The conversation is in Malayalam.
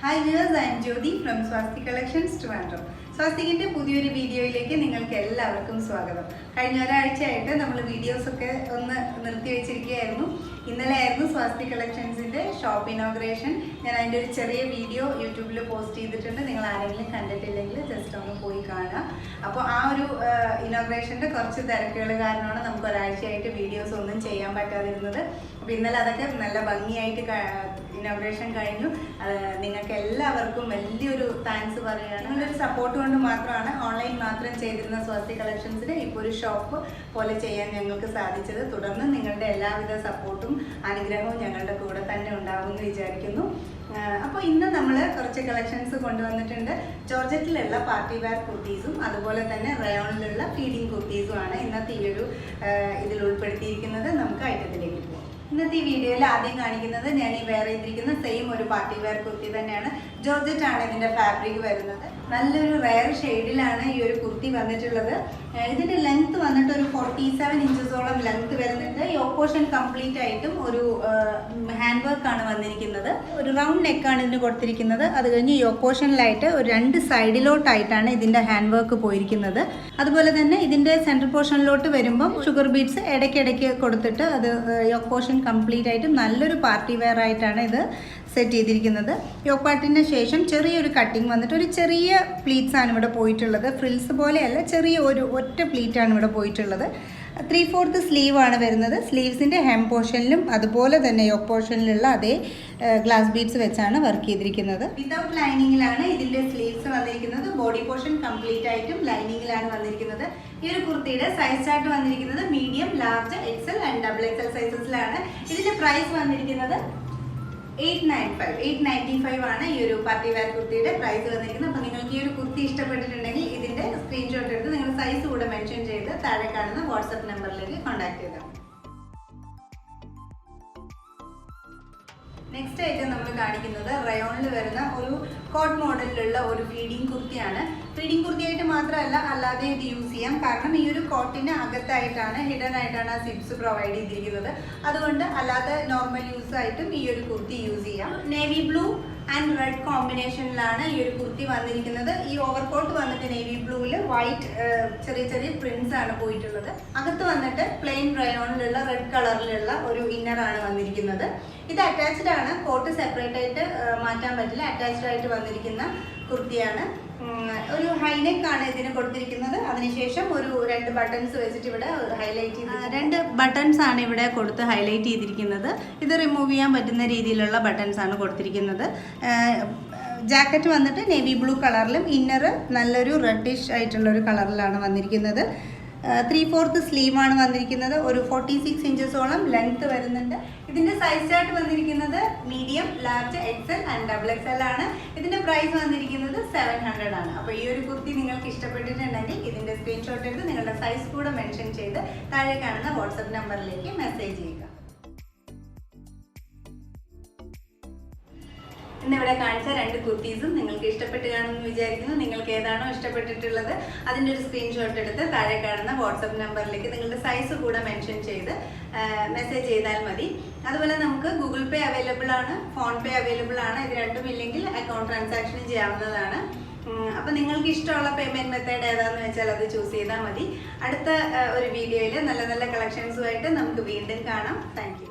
Hi viewers, I am Jyoti from Swastik Collections, Trivandrum. സ്വാസ്തികിന്റെ പുതിയൊരു വീഡിയോയിലേക്ക് നിങ്ങൾക്ക് എല്ലാവർക്കും സ്വാഗതം. കഴിഞ്ഞ ഒരാഴ്ചയായിട്ട് നമ്മൾ വീഡിയോസ് ഒക്കെ ഒന്ന് നിർത്തി വെച്ചിരിക്കുകയായിരുന്നു. ഇന്നലെ ആയിരുന്നു സ്വാസ്തിക് കളക്ഷൻസിന്റെ ഷോപ്പ് ഇനോഗ്രേഷൻ. ഞാൻ അതിൻ്റെ ഒരു ചെറിയ വീഡിയോ യൂട്യൂബിൽ പോസ്റ്റ് ചെയ്തിട്ടുണ്ട്. നിങ്ങൾ ആരെങ്കിലും കണ്ടിട്ടില്ലെങ്കിൽ ജസ്റ്റ് ഒന്ന് പോയി കാണുക. അപ്പോൾ ആ ഒരു ഇനോഗ്രേഷൻ്റെ കുറച്ച് തിരക്കുകൾ കാരണമാണ് നമുക്ക് ഒരാഴ്ചയായിട്ട് വീഡിയോസ് ഒന്നും ചെയ്യാൻ പറ്റാതിരുന്നത്. അപ്പോൾ ഇന്നലെ അതൊക്കെ നല്ല ഭംഗിയായിട്ട് ഇനോഗ്രേഷൻ കഴിഞ്ഞു. നിങ്ങൾക്ക് എല്ലാവർക്കും വലിയൊരു താങ്ക്സ് പറയുകയാണ്. നിങ്ങളൊരു സപ്പോർട്ട് കൊണ്ട് മാത്രമാണ് ഓൺലൈൻ മാത്രം ചെയ്തിരുന്ന സ്വാസ്തിക് കളക്ഷൻസിന് ഇപ്പോൾ ഒരു ഷോപ്പ് പോലെ ചെയ്യാൻ ഞങ്ങൾക്ക് സാധിച്ചത്. തുടർന്ന് നിങ്ങളുടെ എല്ലാവിധ സപ്പോർട്ടും അനുഗ്രഹവും ഞങ്ങളുടെ കൂടെ തന്നെ ഉണ്ടാകുമെന്ന് വിചാരിക്കുന്നു. അപ്പോൾ ഇന്ന് നമ്മൾ കുറച്ച് കളക്ഷൻസ് കൊണ്ടുവന്നിട്ടുണ്ട്. ജോർജറ്റിലുള്ള പാർട്ടി വെയർ കുർത്തീസും അതുപോലെ തന്നെ റയോണിലുള്ള ഫീഡിങ് കുർത്തീസുമാണ് ഇന്നത്തെ ഈ ഒരു ഇതിൽ ഉൾപ്പെടുത്തിയിരിക്കുന്നത്. നമുക്ക് ഐറ്റത്തിലേക്ക് പോകാം. ഇന്നത്തെ ഈ വീഡിയോയിൽ ആദ്യം കാണിക്കുന്നത് ഞാൻ ഈ വെയർ ചെയ്തിരിക്കുന്ന സെയിം ഒരു പാർട്ടി വെയർ കുർത്തി തന്നെയാണ്. ജോർജറ്റ് ആണ് ഇതിൻ്റെ ഫാബ്രിക് വരുന്നത്. നല്ലൊരു റയർ ഷെയ്ഡിലാണ് ഈ ഒരു കുർത്തി വന്നിട്ടുള്ളത്. ഇതിൻ്റെ ലെങ്ത് വന്നിട്ട് ഒരു 47 ഇഞ്ചസോളം ലെങ്ത് വരുന്നുണ്ട്. ഈ ഓപ്പോഷൻ കംപ്ലീറ്റ് ആയിട്ടും ഒരു ഹാൻഡ് വർക്കാണ് വന്നിരിക്കുന്നത്. ഒരു റൗണ്ട് നെക്കാണ് ഇതിന് കൊടുത്തിരിക്കുന്നത്. അത് കഴിഞ്ഞ് ഈ ഓപ്പോഷനിലായിട്ട് ഒരു 2 സൈഡിലോട്ടായിട്ടാണ് ഇതിൻ്റെ ഹാൻഡ് വർക്ക് പോയിരിക്കുന്നത്. അതുപോലെ തന്നെ ഇതിൻ്റെ സെൻട്രൽ പോർഷനിലോട്ട് വരുമ്പം ഷുഗർ ബീഡ്സ് ഇടയ്ക്കിടയ്ക്ക് കൊടുത്തിട്ട് അത് ഓപ്പോഷൻ കംപ്ലീറ്റ് ആയിട്ടും നല്ലൊരു പാർട്ടി വെയർ ആയിട്ടാണ് ഇത് സെറ്റ് ചെയ്തിരിക്കുന്നത്. യോക്ക് പാർട്ടിന് ശേഷം ചെറിയൊരു കട്ടിങ് വന്നിട്ട് ഒരു ചെറിയ പ്ലീറ്റ്സ് ആണ് ഇവിടെ പോയിട്ടുള്ളത്. ഫ്രിൽസ് പോലെയല്ല, ചെറിയ ഒരു ഒറ്റ പ്ലീറ്റാണ് ഇവിടെ പോയിട്ടുള്ളത്. 3/4 സ്ലീവ് ആണ് വരുന്നത്. സ്ലീവ്സിൻ്റെ ഹെം പോർഷനിലും അതുപോലെ തന്നെ യോക്ക് പോർഷനിലുള്ള അതേ ഗ്ലാസ് ബീഡ്സ് വെച്ചാണ് വർക്ക് ചെയ്തിരിക്കുന്നത്. വിതൗട്ട് ലൈനിങ്ങിലാണ് ഇതിൻ്റെ സ്ലീവ്സ് വന്നിരിക്കുന്നത്. ബോഡി പോർഷൻ കംപ്ലീറ്റ് ആയിട്ടും ലൈനിങ്ങിലാണ് വന്നിരിക്കുന്നത്. ഈ ഒരു കുർത്തിയുടെ സൈസ് ചാർട്ട് വന്നിരിക്കുന്നത് medium, large, Excel and XXL സൈസസിലാണ്. ഇതിൻ്റെ പ്രൈസ് വന്നിരിക്കുന്നത് 895 ആണ് ഈ ഒരു പാർട്ടി വെയർ കുർത്തിയുടെ പ്രൈസ് വന്നിരിക്കുന്നത്. അപ്പോൾ നിങ്ങൾക്ക് ഈ ഒരു കുർത്തി ഇഷ്ടപ്പെട്ടിട്ടുണ്ടെങ്കിൽ ഇതിൻ്റെ സ്ക്രീൻഷോട്ട് എടുത്ത് നിങ്ങൾ സൈസ് കൂടെ മെൻഷൻ ചെയ്ത് താഴെ കാണുന്ന വാട്സപ്പ് നമ്പറിലേക്ക് കോൺടാക്ട് ചെയ്താൽ. നെക്സ്റ്റ് ഐറ്റം നമ്മൾ കാണിക്കുന്നത് റയോണിൽ വരുന്ന ഒരു കോട്ട് മോഡലിലുള്ള ഒരു ഫീഡിങ് കുർത്തിയാണ്. ഫീഡിങ് കുർത്തിയായിട്ട് മാത്രമല്ല, അല്ലാതെ ഇത് യൂസ് ചെയ്യാം. കാരണം ഈ ഒരു കോട്ടിന് അകത്തായിട്ടാണ്, ഹിഡൻ ആയിട്ടാണ് ആ സിപ്സ് പ്രൊവൈഡ് ചെയ്തിരിക്കുന്നത്. അതുകൊണ്ട് അല്ലാതെ നോർമൽ യൂസ് ആയിട്ടും ഈ ഒരു കുർത്തി യൂസ് ചെയ്യാം. നേവി ബ്ലൂ ആൻഡ് റെഡ് കോമ്പിനേഷനിലാണ് ഈ ഒരു കുർത്തി വന്നിരിക്കുന്നത്. ഈ ഓവർകോട്ട് വന്നിട്ട് നേവി ബ്ലൂവിൽ വൈറ്റ് ചെറിയ ചെറിയ പ്രിന്റ്സ് ആണ് പോയിട്ടുള്ളത്. അകത്ത് വന്നിട്ട് പ്ലെയിൻ റയോണിലുള്ള റെഡ് കളറിലുള്ള ഒരു ഇന്നറാണ് വന്നിരിക്കുന്നത്. ഇത് അറ്റാച്ച്ഡ് ആണ്. കോട്ട് സെപ്പറേറ്റ് ആയിട്ട് മാറ്റാൻ പറ്റില്ല. അറ്റാച്ച്ഡ് ആയിട്ട് വന്നിരിക്കുന്ന കുർത്തിയാണ്. ഒരു ഹൈനെക്ക് ആണ് ഇതിന് കൊടുത്തിരിക്കുന്നത്. അതിനുശേഷം ഒരു 2 ബട്ടൺസ് വെച്ചിട്ട് ഇവിടെ ഹൈലൈറ്റ് ചെയ്ത് 2 ബട്ടൺസ് ആണ് ഇവിടെ കൊടുത്ത് ഹൈലൈറ്റ് ചെയ്തിരിക്കുന്നത്. ഇത് റിമൂവ് ചെയ്യാൻ പറ്റുന്ന രീതിയിലുള്ള ബട്ടൺസ് ആണ് കൊടുത്തിരിക്കുന്നത്. ജാക്കറ്റ് വന്നിട്ട് നേവി ബ്ലൂ കളറിലും ഇന്നർ നല്ലൊരു റെഡിഷ് ആയിട്ടുള്ള ഒരു കളറിലാണ് വന്നിരിക്കുന്നത്. 3/4 സ്ലീവാണ് വന്നിരിക്കുന്നത്. ഒരു 46 ഇഞ്ചസോളം ലെങ്ത് വരുന്നുണ്ട്. ഇതിൻ്റെ സൈസ് ചാർട്ട് വന്നിരിക്കുന്നത് medium, large, Excel and XXL ആണ്. ഇതിൻ്റെ പ്രൈസ് വന്നിരിക്കുന്നത് 700 ആണ്. അപ്പോൾ ഈ ഒരു കുർത്തി നിങ്ങൾക്ക് ഇഷ്ടപ്പെട്ടിട്ടുണ്ടെങ്കിൽ ഇതിൻ്റെ സ്ക്രീൻഷോട്ട് എടുത്ത് നിങ്ങളുടെ സൈസ് കൂടെ മെൻഷൻ ചെയ്ത് താഴെ കാണുന്ന വാട്സപ്പ് നമ്പറിലേക്ക് മെസ്സേജ് ചെയ്യുക. ഇന്നിവിടെ കാണിച്ച 2 കുർത്തീസും നിങ്ങൾക്ക് ഇഷ്ടപ്പെട്ട് കാണുമെന്ന് വിചാരിക്കുന്നു. നിങ്ങൾക്ക് ഏതാണോ ഇഷ്ടപ്പെട്ടിട്ടുള്ളത് അതിൻ്റെ ഒരു സ്ക്രീൻഷോട്ട് എടുത്ത് താഴെ കാണുന്ന വാട്സപ്പ് നമ്പറിലേക്ക് നിങ്ങളുടെ സൈസ് കൂടെ മെൻഷൻ ചെയ്ത് മെസ്സേജ് ചെയ്താൽ മതി. അതുപോലെ നമുക്ക് ഗൂഗിൾ പേ അവൈലബിൾ ആണ്, ഫോൺ പേ അവൈലബിൾ ആണ്. ഇത് രണ്ടും ഇല്ലെങ്കിൽ അക്കൗണ്ട് ട്രാൻസാക്ഷൻ ചെയ്യാവുന്നതാണ്. അപ്പോൾ നിങ്ങൾക്ക് ഇഷ്ടമുള്ള പേയ്മെൻറ്റ് മെത്തേഡ് ഏതാണെന്ന് വെച്ചാൽ അത് ചൂസ് ചെയ്താൽ മതി. അടുത്ത ഒരു വീഡിയോയിൽ നല്ല നല്ല കളക്ഷൻസുമായിട്ട് നമുക്ക് വീണ്ടും കാണാം. Thank you.